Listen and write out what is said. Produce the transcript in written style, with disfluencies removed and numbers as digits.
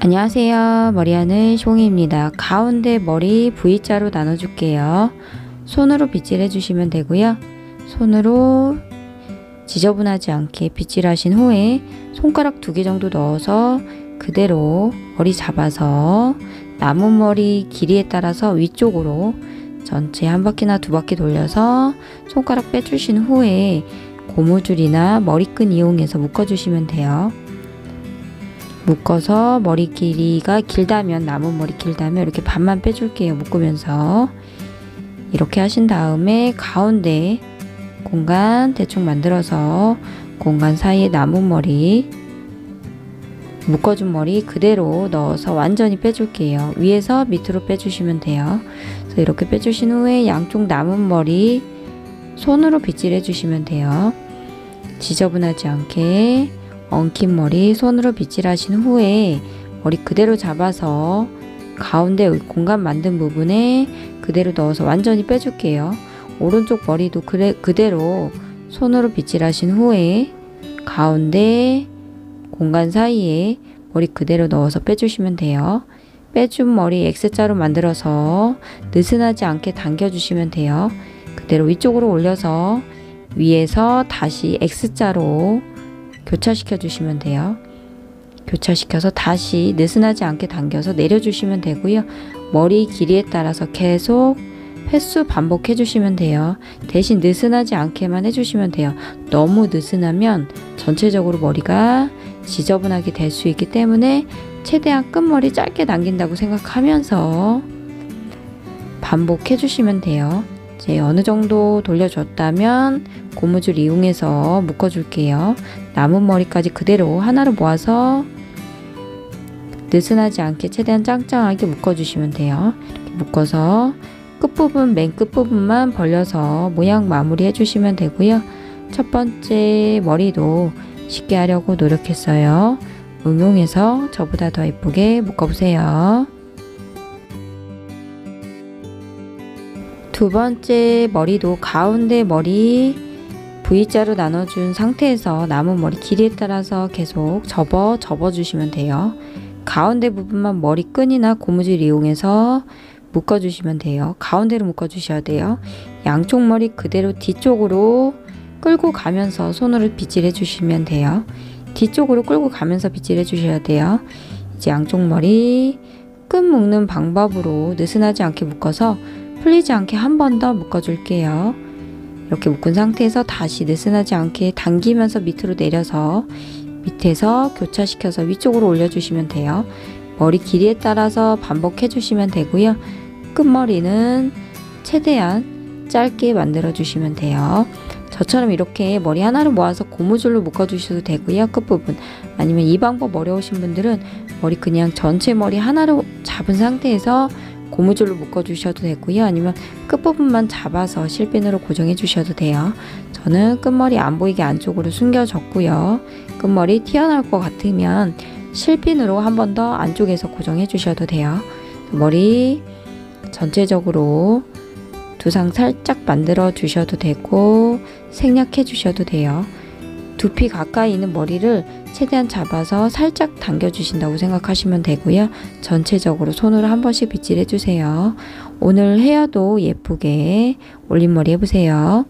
안녕하세요. 머리하는 숑이입니다. 가운데 머리 V자로 나눠줄게요. 손으로 빗질 해주시면 되고요. 손으로 지저분하지 않게 빗질 하신 후에 손가락 2개 정도 넣어서 그대로 머리 잡아서 남은 머리 길이에 따라서 위쪽으로 전체 한 바퀴나 2바퀴 돌려서 손가락 빼주신 후에 고무줄이나 머리끈 이용해서 묶어주시면 돼요. 묶어서 머리 길이가 길다면, 남은 머리 길다면 이렇게 반만 빼줄게요. 묶으면서 이렇게 하신 다음에 가운데 공간 대충 만들어서 공간 사이에 남은 머리, 묶어준 머리 그대로 넣어서 완전히 빼줄게요. 위에서 밑으로 빼주시면 돼요. 그래서 이렇게 빼주신 후에 양쪽 남은 머리 손으로 빗질 해주시면 돼요. 지저분하지 않게 엉킨 머리 손으로 빗질 하신 후에 머리 그대로 잡아서 가운데 공간 만든 부분에 그대로 넣어서 완전히 빼줄게요. 오른쪽 머리도 그대로 손으로 빗질 하신 후에 가운데 공간 사이에 머리 그대로 넣어서 빼주시면 돼요. 빼준 머리 X자로 만들어서 느슨하지 않게 당겨주시면 돼요. 그대로 위쪽으로 올려서 위에서 다시 X자로 교차시켜 주시면 돼요. 교차시켜서 다시 느슨하지 않게 당겨서 내려주시면 되고요. 머리 길이에 따라서 계속 횟수 반복해 주시면 돼요. 대신 느슨하지 않게만 해주시면 돼요. 너무 느슨하면 전체적으로 머리가 지저분하게 될 수 있기 때문에 최대한 끝머리 짧게 남긴다고 생각하면서 반복해 주시면 돼요. 이제 어느 정도 돌려줬다면 고무줄 이용해서 묶어줄게요. 남은 머리까지 그대로 하나로 모아서 느슨하지 않게 최대한 짱짱하게 묶어주시면 돼요. 이렇게 묶어서 끝부분, 맨 끝부분만 벌려서 모양 마무리 해주시면 되고요. 첫 번째 머리도 쉽게 하려고 노력했어요. 응용해서 저보다 더 예쁘게 묶어보세요. 두 번째 머리도 가운데 머리 V자로 나눠준 상태에서 남은 머리 길이에 따라서 계속 접어주시면 돼요. 가운데 부분만 머리끈이나 고무줄 이용해서 묶어주시면 돼요. 가운데로 묶어주셔야 돼요. 양쪽 머리 그대로 뒤쪽으로 끌고 가면서 손으로 빗질 해주시면 돼요. 뒤쪽으로 끌고 가면서 빗질 해주셔야 돼요. 이제 양쪽 머리 끈 묶는 방법으로 느슨하지 않게 묶어서 풀리지 않게 한 번 더 묶어줄게요. 이렇게 묶은 상태에서 다시 느슨하지 않게 당기면서 밑으로 내려서 밑에서 교차시켜서 위쪽으로 올려주시면 돼요. 머리 길이에 따라서 반복해 주시면 되고요. 끝머리는 최대한 짧게 만들어 주시면 돼요. 저처럼 이렇게 머리 하나를 모아서 고무줄로 묶어 주셔도 되고요. 끝부분 아니면 이 방법 어려우신 분들은 머리 그냥 전체 머리 하나로 잡은 상태에서 고무줄로 묶어 주셔도 되고요. 아니면 끝부분만 잡아서 실핀으로 고정해 주셔도 돼요. 저는 끝머리 안 보이게 안쪽으로 숨겨줬고요. 끝머리 튀어나올 것 같으면 실핀으로 한 번 더 안쪽에서 고정해 주셔도 돼요. 머리 전체적으로 두상 살짝 만들어 주셔도 되고 생략해 주셔도 돼요. 두피 가까이 있는 머리를 최대한 잡아서 살짝 당겨 주신다고 생각하시면 되고요. 전체적으로 손으로 한 번씩 빗질 해주세요. 오늘 헤어도 예쁘게 올림머리 해보세요.